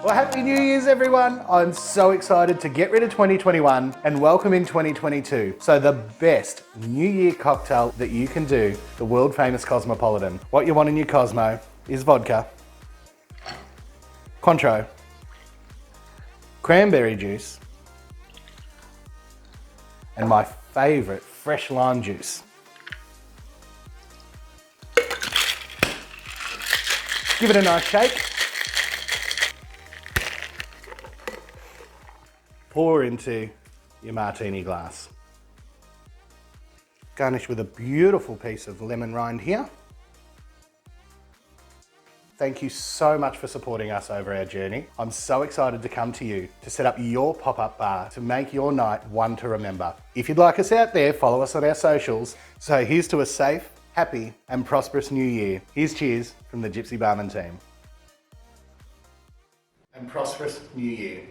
Well, Happy New Year's, everyone. I'm so excited to get rid of 2021 and welcome in 2022. So the best New Year cocktail that you can do, the world famous Cosmopolitan. What you want in your Cosmo is vodka, Cointreau, cranberry juice, and my favourite, fresh lime juice. Give it a nice shake. Pour into your martini glass. Garnish with a beautiful piece of lemon rind here. Thank you so much for supporting us over our journey. I'm so excited to come to you to set up your pop-up bar to make your night one to remember. If you'd like us out there, follow us on our socials. So here's to a safe, happy and prosperous new year. Here's cheers from the Gypsy Barman team. And prosperous new year.